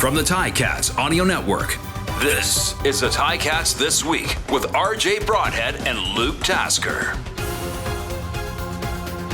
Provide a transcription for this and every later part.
From the Ticats Audio Network, this is the Ticats This Week with RJ Broadhead and Luke Tasker.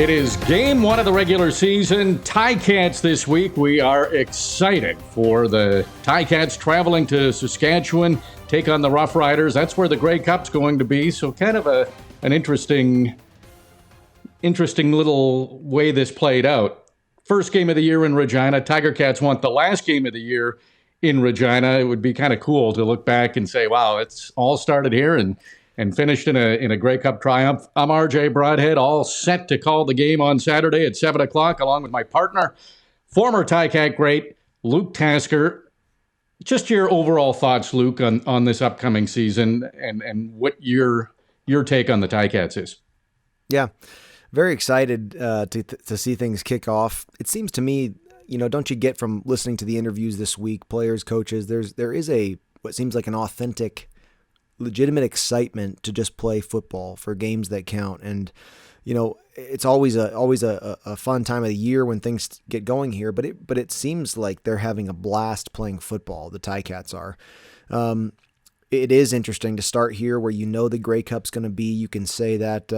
It is game one of the regular season. Ticats this week. We are excited for the Ticats traveling to Saskatchewan, take on the Roughriders. That's where the Grey Cup's going to be. So kind of an interesting little way this played out. First game of the year in Regina. Tiger Cats want the last game of the year in Regina. It would be kind of cool to look back and say, wow, it's all started here and finished in a Grey Cup triumph. I'm RJ Broadhead, all set to call the game on Saturday at 7 o'clock, along with my partner, former Ticat great, Luke Tasker. Just your overall thoughts, Luke, on this upcoming season and what your take on the Ticats is. Yeah. Very excited to see things kick off. It seems to me, don't you get from listening to the interviews this week, players, coaches, there is what seems like an authentic, legitimate excitement to just play football for games that count. And, it's always a fun time of the year when things get going here, but it seems like they're having a blast playing football. The Ticats are. It is interesting to start here where the Grey Cup's going to be. You can say that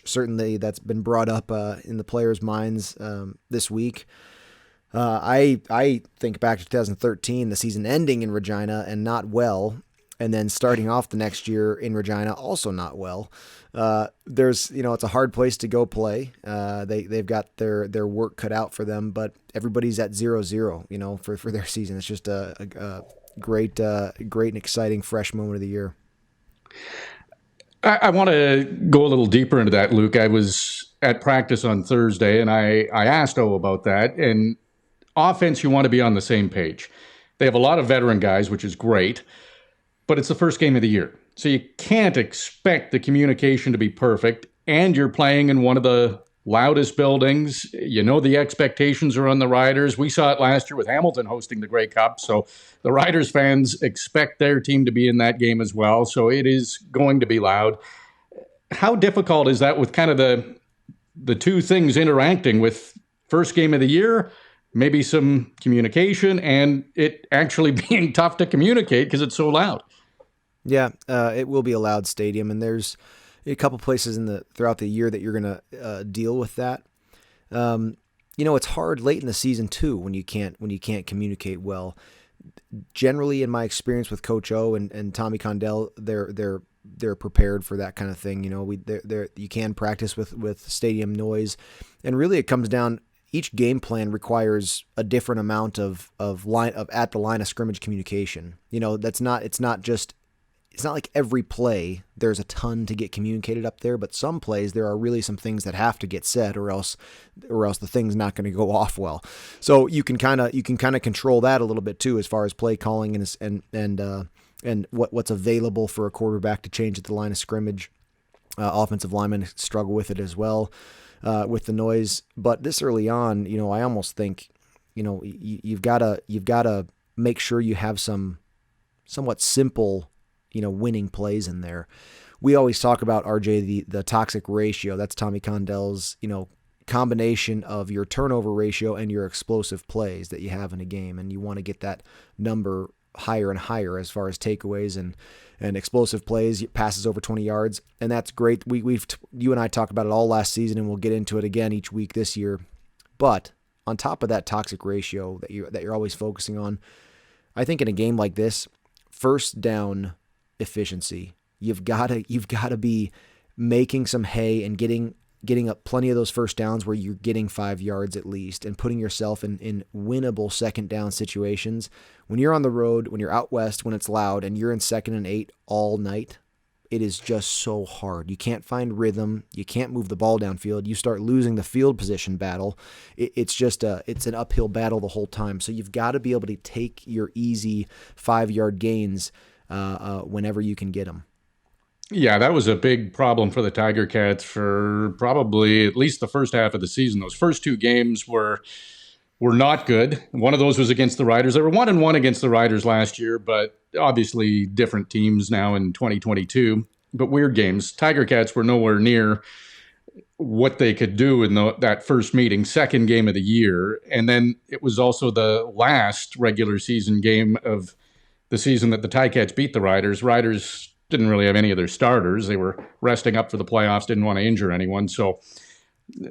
certainly that's been brought up in the players' minds this week. I think back to 2013, the season ending in Regina and not well, and then starting off the next year in Regina also not well. It's a hard place to go play. They've got their work cut out for them, but everybody's at 0-0, for their season. It's just a great and exciting fresh moment of the year. I want to go a little deeper into that, Luke. I was at practice on Thursday, and I asked O about that. And offense, you want to be on the same page. They have a lot of veteran guys, which is great, but it's the first game of the year. So you can't expect the communication to be perfect, and you're playing in one of the loudest buildings. The expectations are on the Riders. We saw it last year with Hamilton hosting the Grey Cup. So the Riders fans expect their team to be in that game as well. So it is going to be loud. How difficult is that with kind of the two things interacting with first game of the year, maybe some communication, and it actually being tough to communicate because it's so loud? Yeah, it will be a loud stadium, and there's a couple places throughout the year that you're going to deal with that. It's hard late in the season too when you can't communicate well. Generally, in my experience with Coach O and Tommy Condell, they're prepared for that kind of thing. You can practice with stadium noise, and really it comes down. Each game plan requires a different amount of at the line of scrimmage communication. It's not like every play there's a ton to get communicated up there, but some plays there are really some things that have to get said, or else the thing's not going to go off well. So you can kind of control that a little bit too, as far as play calling and what's available for a quarterback to change at the line of scrimmage. Offensive linemen struggle with it as well, with the noise. But this early on, I almost think, you've got to make sure you have some somewhat simple winning plays in there. We always talk about, RJ, the toxic ratio. That's Tommy Condell's, combination of your turnover ratio and your explosive plays that you have in a game. And you want to get that number higher and higher as far as takeaways and explosive plays, passes over 20 yards. And that's great. You and I talked about it all last season, and we'll get into it again each week this year. But on top of that toxic ratio that you're always focusing on, I think in a game like this, first down efficiency. You've got to be making some hay and getting up plenty of those first downs where you're getting 5 yards at least, and putting yourself in winnable second down situations. When you're on the road, when you're out west, when it's loud, and you're in 2nd and 8 all night, it is just so hard. You can't find rhythm. You can't move the ball downfield. You start losing the field position battle. It's an uphill battle the whole time. So you've got to be able to take your easy 5-yard gains whenever you can get them. Yeah, that was a big problem for the Tiger Cats for probably at least the first half of the season. Those first two games were not good. One of those was against the Riders. They were 1-1 against the Riders last year, but obviously different teams now in 2022. But weird games. Tiger Cats were nowhere near what they could do in that first meeting, second game of the year. And then it was also the last regular season game of the season that the Ticats beat the Riders. Riders didn't really have any of their starters. They were resting up for the playoffs, didn't want to injure anyone. So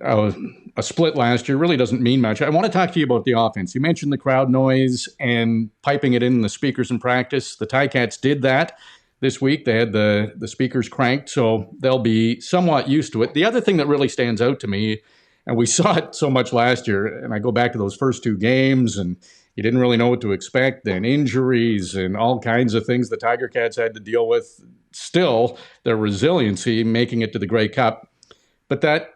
a split last year really doesn't mean much. I want to talk to you about the offense. You mentioned the crowd noise and piping it in the speakers in practice. The Ticats did that this week. They had the speakers cranked, so they'll be somewhat used to it. The other thing that really stands out to me, and we saw it so much last year, and I go back to those first two games, and you didn't really know what to expect, and injuries and all kinds of things the Tiger Cats had to deal with. Still, their resiliency making it to the Grey Cup. But that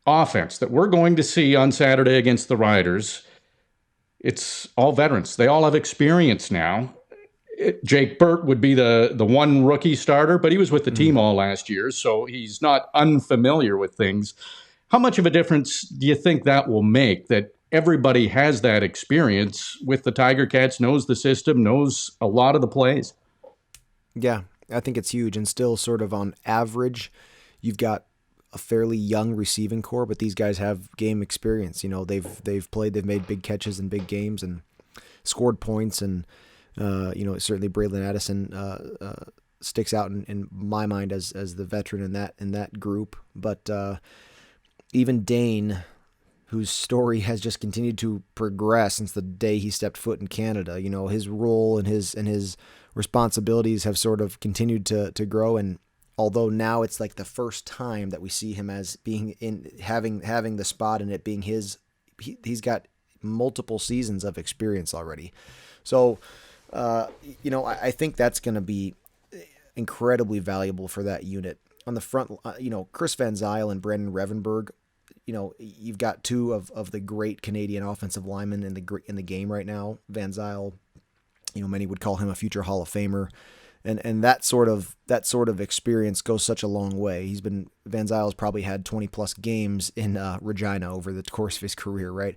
offense that we're going to see on Saturday against the Riders, it's all veterans. They all have experience now. Jake Burt would be the one rookie starter, but he was with the team all last year, so he's not unfamiliar with things. How much of a difference do you think that will make, that everybody has that experience with the Tiger Cats, knows the system, knows a lot of the plays? Yeah, I think it's huge. And still sort of on average, you've got a fairly young receiving core, but these guys have game experience. You know, they've played, they've made big catches in big games and scored points. And, certainly Braylon Addison sticks out in my mind as the veteran in that group. But even Dane, whose story has just continued to progress since the day he stepped foot in Canada, you know, his role and his responsibilities have sort of continued to grow. And although now it's like the first time that we see him as being in having the spot and it being his, he's got multiple seasons of experience already. So, I think that's going to be incredibly valuable for that unit. On the front, Chris Van Zyl and Brandon Revenberg, you've got two of the great Canadian offensive linemen in the game right now. Van Zyl, many would call him a future Hall of Famer. And that sort of experience goes such a long way. Van Zyl's probably had 20 plus games in Regina over the course of his career, right?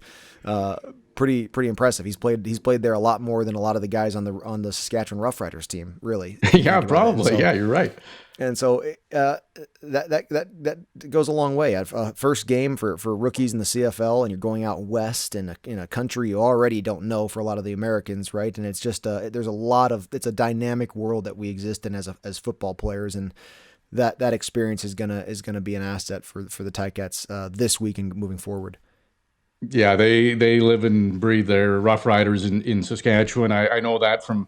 Pretty impressive. He's played there a lot more than a lot of the guys on the Saskatchewan Roughriders team, really. Yeah, probably. So, yeah, you're right. And so that goes a long way. First game for rookies in the CFL, and you're going out west in a country you already don't know for a lot of the Americans, right? And it's just it's a dynamic world that we exist in as football players, and that experience is gonna be an asset for the Ticats this week and moving forward. Yeah, they live and breathe their Roughriders in Saskatchewan. I know that from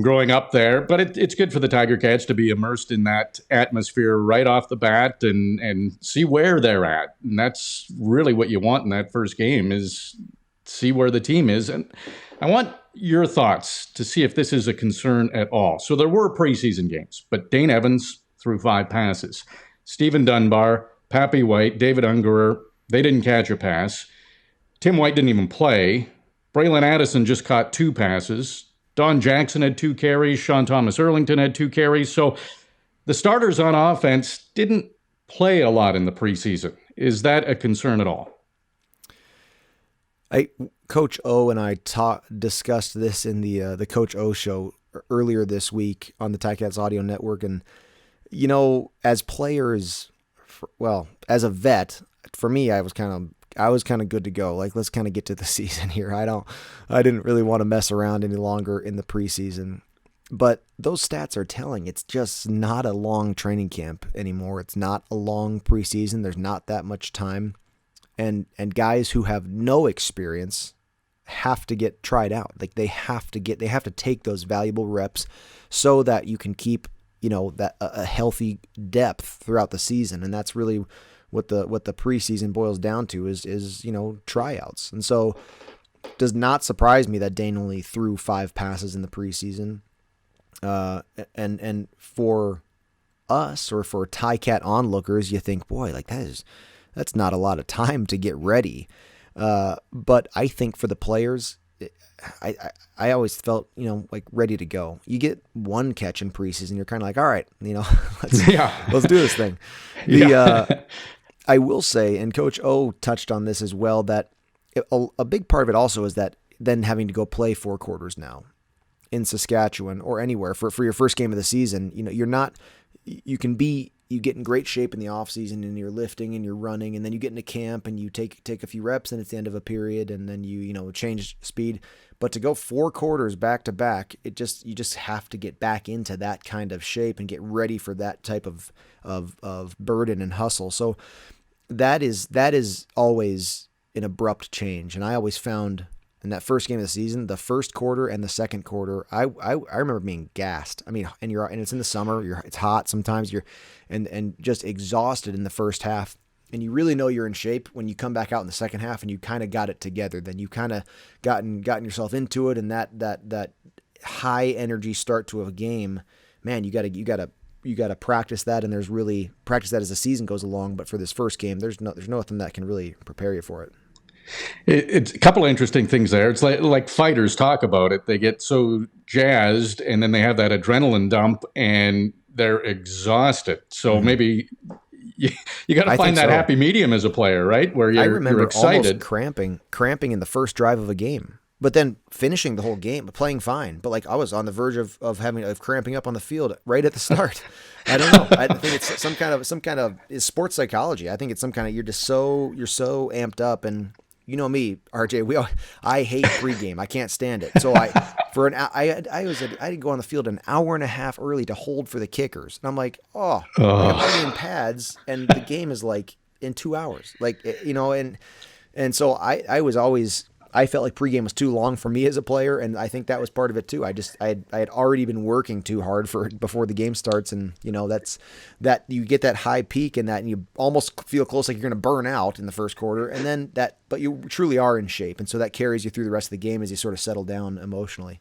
growing up there, but it's good for the Tiger Cats to be immersed in that atmosphere right off the bat and see where they're at. And that's really what you want in that first game, is see where the team is. And I want your thoughts to see if this is a concern at all. So there were preseason games, but Dane Evans threw 5 passes. Stephen Dunbar, Pappy White, David Ungerer, they didn't catch a pass. Tim White didn't even play. Braylon Addison just caught 2 passes. Don Jackson had 2 carries. Sean Thomas Erlington had 2 carries. So the starters on offense didn't play a lot in the preseason. Is that a concern at all? Coach O and I discussed this in the Coach O show earlier this week on the Ticats Audio Network. And, as players, as a vet, for me, I was kind of good to go. Like, let's kind of get to the season here. I didn't really want to mess around any longer in the preseason, but those stats are telling. It's just not a long training camp anymore. It's not a long preseason. There's not that much time, and guys who have no experience have to get tried out. Like, they have to take those valuable reps so that you can keep, that a healthy depth throughout the season. And that's really what the preseason boils down to is tryouts. And so it does not surprise me that Dane only threw 5 passes in the preseason. And for us, or for Ticat onlookers, you think, boy, like that's not a lot of time to get ready. But I think for the players, I always felt, like ready to go. You get 1 catch in preseason, you're kind of like, all right, let's do this thing. I will say, and Coach O touched on this as well, that a big part of it also is that then having to go play 4 quarters now in Saskatchewan or anywhere for your first game of the season, you can be you get in great shape in the off season and you're lifting and you're running, and then you get into camp and you take a few reps and it's the end of a period and then you change speed. But to go 4 quarters back to back, you just have to get back into that kind of shape and get ready for that type of burden and hustle. So that is always an abrupt change. And I always found in that first game of the season, the first quarter and the second quarter, I remember being gassed. I mean, and it's in the summer, it's hot sometimes, and just exhausted in the first half. And you really know you're in shape when you come back out in the second half and you kind of got it together. Then you kind of gotten yourself into it, and that high energy start to a game, man, you gotta practice that, and there's really practice that as the season goes along. But for this first game, there's nothing that can really prepare you for it. It's a couple of interesting things there. It's like fighters talk about it. They get so jazzed, and then they have that adrenaline dump, and they're exhausted. So maybe you got to find that happy medium as a player, right? Where you're excited, almost cramping in the first drive of a game, but then finishing the whole game, playing fine. But like I was on the verge of cramping up on the field right at the start. I don't know. I think it's some kind of it's sports psychology. I think it's some kind of you're so amped up, and you know me, RJ. I hate pregame. I can't stand it. So I had to go on the field an hour and a half early to hold for the kickers, and I'm like, I'm already in pads, and the game is like in 2 hours. Like and so I felt like pregame was too long for me as a player, and I think that was part of it too. I had already been working too hard before the game starts, and that you get that high peak and you almost feel close like you're going to burn out in the first quarter, and then but you truly are in shape, and so that carries you through the rest of the game as you sort of settle down emotionally.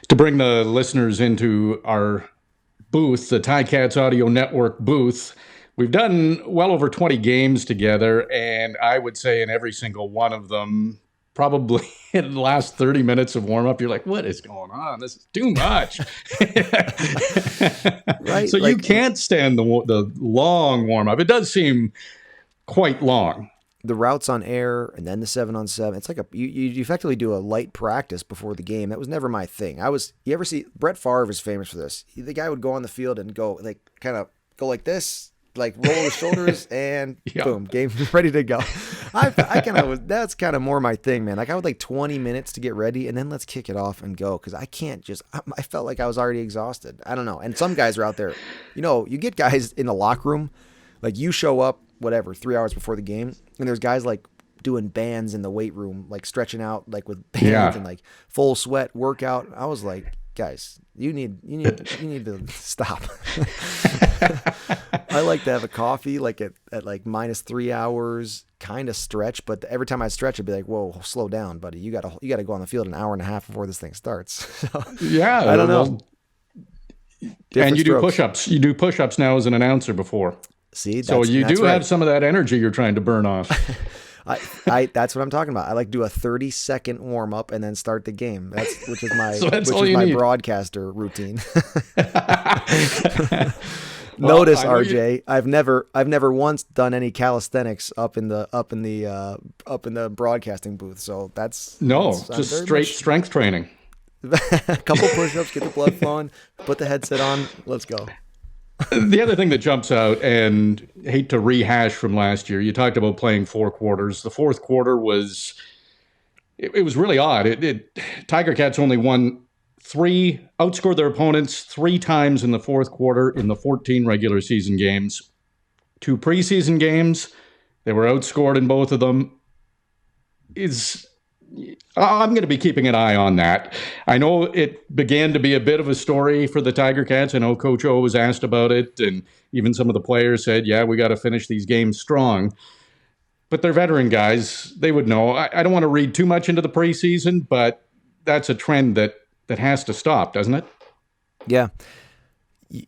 To bring the listeners into our booth, the Ticats Audio Network booth, we've done well over 20 games together, and I would say in every single one of them, probably in the last 30 minutes of warm-up, you're like, what is going on? This is too much. Right. So you can't stand the long warm-up. It does seem quite long. The routes on air and then the 7-on-7. It's like you effectively do a light practice before the game. That was never my thing. You ever see Brett Favre is famous for this. The guy would go on the field and go like this, like roll his shoulders and boom, game ready to go. That's kind of more my thing, man. Like I would like 20 minutes to get ready and then let's kick it off and go. Cause I felt like I was already exhausted. I don't know. And some guys are out there, you get guys in the locker room, like you show up, 3 hours before the game. And there's guys like doing bands in the weight room, like stretching out, like with bands and like full sweat workout. I was like, guys, you need to stop. I like to have a coffee like at like -3 hours, kind of stretch, but every time I stretch, I'd be like, whoa, slow down, buddy. You gotta go on the field an hour and a half before this thing starts. So, yeah. I don't know. And you do push-ups. You do push-ups now as an announcer before. See, so you do have some of that energy you're trying to burn off. That's what I'm talking about. I like to do a 30-second warm up and then start the game. Which is my broadcaster routine. Notice, RJ, I've never once done any calisthenics up in the broadcasting booth. So that's just straight strength training. A couple push-ups, get the blood flowing, put the headset on, let's go. The other thing that jumps out, and hate to rehash from last year, you talked about playing 4 quarters. The fourth quarter was really odd. Tiger Cats only outscored their opponents 3 times in the fourth quarter in the 14 regular season games. 2 preseason games, they were outscored in both of them. I'm going to be keeping an eye on that. I know it began to be a bit of a story for the Tiger Cats. I know Coach O was asked about it, and even some of the players said, yeah, we got to finish these games strong. But they're veteran guys. They would know. I don't want to read too much into the preseason, but that's a trend that has to stop, doesn't it? Yeah.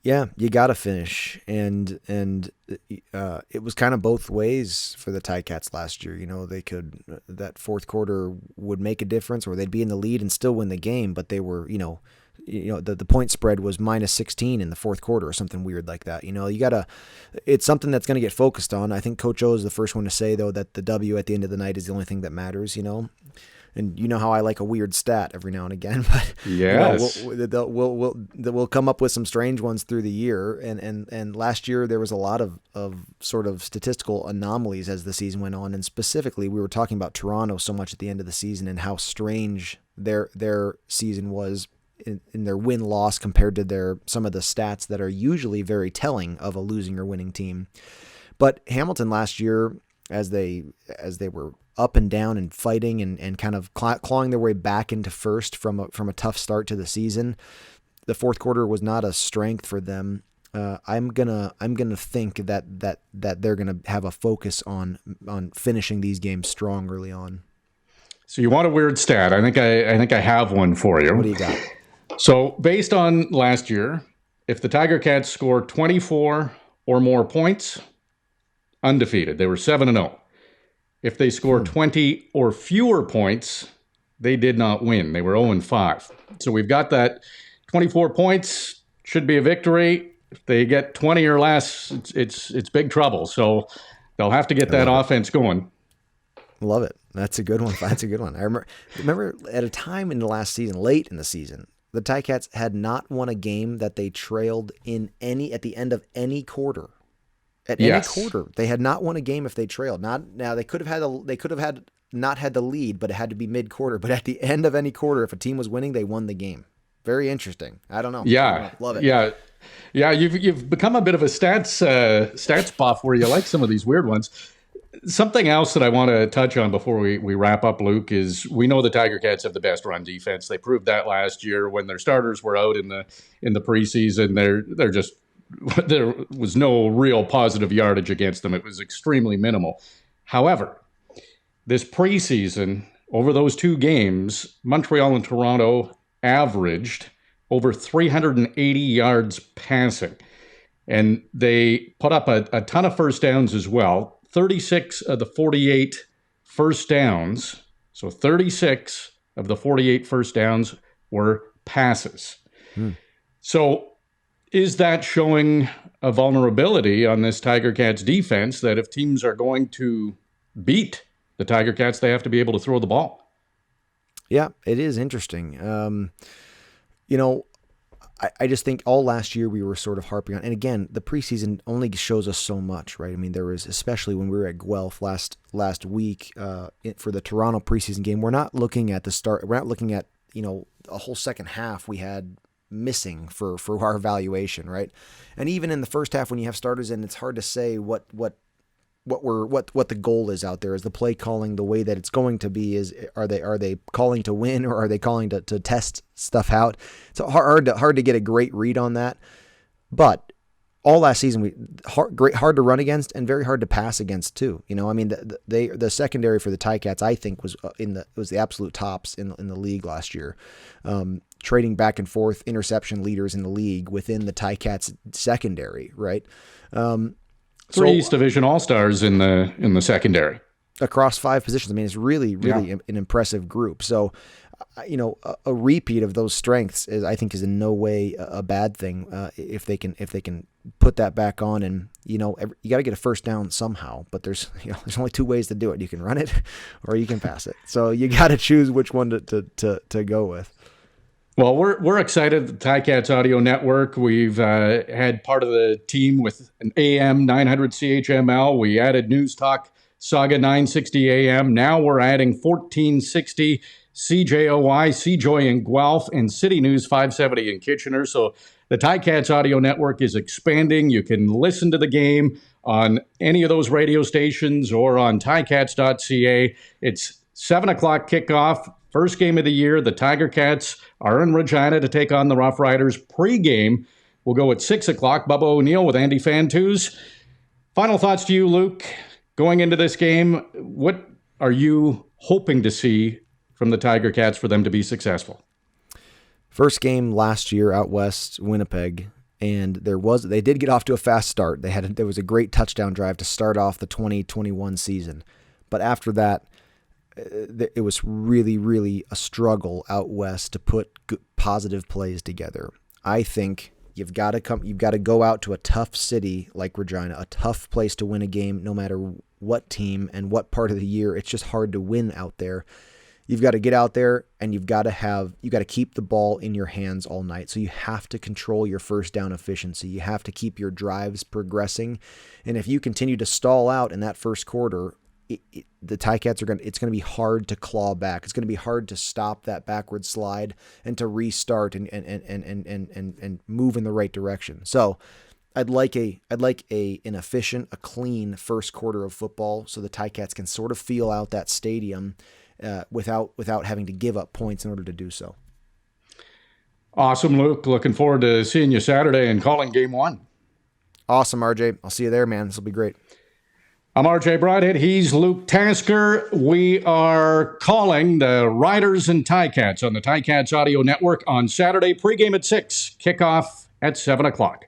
Yeah, you got to finish, and it was kind of both ways for the Ticats last year. That fourth quarter would make a difference, or they'd be in the lead and still win the game, but they were, the point spread was -16 in the fourth quarter or something weird like that. It's something that's going to get focused on. I think Coach O is the first one to say though that the W at the end of the night is the only thing that matters. And you know how I like a weird stat every now and again, but yes, we'll come up with some strange ones through the year. And last year there was a lot of sort of statistical anomalies as the season went on. And specifically, we were talking about Toronto so much at the end of the season and how strange their season was in their win-loss compared to some of the stats that are usually very telling of a losing or winning team. But Hamilton last year, as they were up and down and fighting and kind of clawing their way back into first from a tough start to the season, the fourth quarter was not a strength for them. I'm gonna think that they're gonna have a focus on finishing these games strong early on. So you want a weird stat? I think I have one for you. What do you got? So based on last year, if the Tiger Cats score 24 or more points, undefeated. They were 7-0. If they score 20 or fewer points, they did not win. They were 0-5. So we've got that 24 points should be a victory. If they get 20 or less, it's big trouble. So they'll have to get that offense going. Love it. That's a good one. That's a good one. I remember at a time in the last season, late in the season, the Ticats had not won a game that they trailed at the end of any quarter. At any quarter, they had not won a game if they trailed. They could have not had the lead, but it had to be mid-quarter. But at the end of any quarter, if a team was winning, they won the game. Very interesting. I don't know. Yeah, love it. Yeah. You've become a bit of a stats buff where you like some of these weird ones. Something else that I want to touch on before we wrap up, Luke, is we know the Tiger Cats have the best run defense. They proved that last year when their starters were out in the preseason. There was no real positive yardage against them. It was extremely minimal. However, this preseason, over those two games, Montreal and Toronto averaged over 380 yards passing. And they put up a ton of first downs as well. 36 of the 48 first downs, so 36 of the 48 first downs were passes. So is that showing a vulnerability on this Tiger Cats defense that if teams are going to beat the Tiger Cats, they have to be able to throw the ball? Yeah, it is interesting. I just think all last year we were sort of harping on, and again, the preseason only shows us so much, right? I mean, there was, especially when we were at Guelph last week for the Toronto preseason game, we're not looking at the start. We're not looking at, a whole second half we had missing for our evaluation, right? And even in the first half, when you have starters in, it's hard to say what the goal is out there. Is the play calling the way that it's going to be? Are they calling to win, or are they calling to test stuff out? It's hard to get a great read on that. But all last season, hard to run against and very hard to pass against too. I mean, the secondary for the Ticats, I think, was the absolute tops in the league last year. Trading back and forth interception leaders in the league within the Ticats secondary, right? Three East Division All-Stars in the secondary. Across 5 positions. I mean, it's really an impressive group. So, a repeat of those strengths I think is in no way a bad thing if they can put that back on. And you got to get a first down somehow. But there's only 2 ways to do it. You can run it or you can pass it. So you got to choose which one to go with. Well, we're excited. The Ticats Audio Network. We've had part of the team with an AM 900 CHML. We added News Talk Saga 960 AM. Now we're adding 1460 CJOI, CJOY in Guelph, and City News 570 in Kitchener. So the Ticats Audio Network is expanding. You can listen to the game on any of those radio stations or on ticats.ca. It's 7 o'clock kickoff. First game of the year, the Tiger Cats are in Regina to take on the Roughriders. Pre-game will go at 6 o'clock. Bubba O'Neill with Andy Fantus. Final thoughts to you, Luke. Going into this game, what are you hoping to see from the Tiger Cats for them to be successful? First game last year out west, Winnipeg, and they did get off to a fast start. There was a great touchdown drive to start off the 2021 season. But after that, it was really, really a struggle out west to put positive plays together. I think you've got to go out to a tough city like Regina, a tough place to win a game, no matter what team and what part of the year. It's just hard to win out there. You've got to get out there and you got to keep the ball in your hands all night. So you have to control your first down efficiency. You have to keep your drives progressing. And if you continue to stall out in that first quarter, the Ticats it's going to be hard to claw back. It's going to be hard to stop that backward slide and to restart and move in the right direction. So I'd like an efficient, a clean first quarter of football so the Ticats can sort of feel out that stadium without having to give up points in order to do so. Awesome, Luke. Looking forward to seeing you Saturday and calling game 1. Awesome, RJ. I'll see you there, man. This will be great. I'm RJ Broadhead. He's Luke Tasker. We are calling the Riders and Ticats on the Ticats Audio Network on Saturday, pregame at 6, kickoff at 7 o'clock.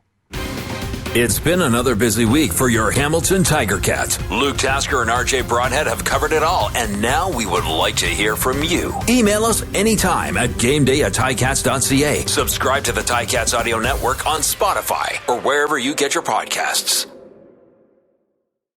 It's been another busy week for your Hamilton Tiger Cats. Luke Tasker and RJ Broadhead have covered it all, and now we would like to hear from you. Email us anytime at gameday@ticats.ca. Subscribe to the Ticats Audio Network on Spotify or wherever you get your podcasts.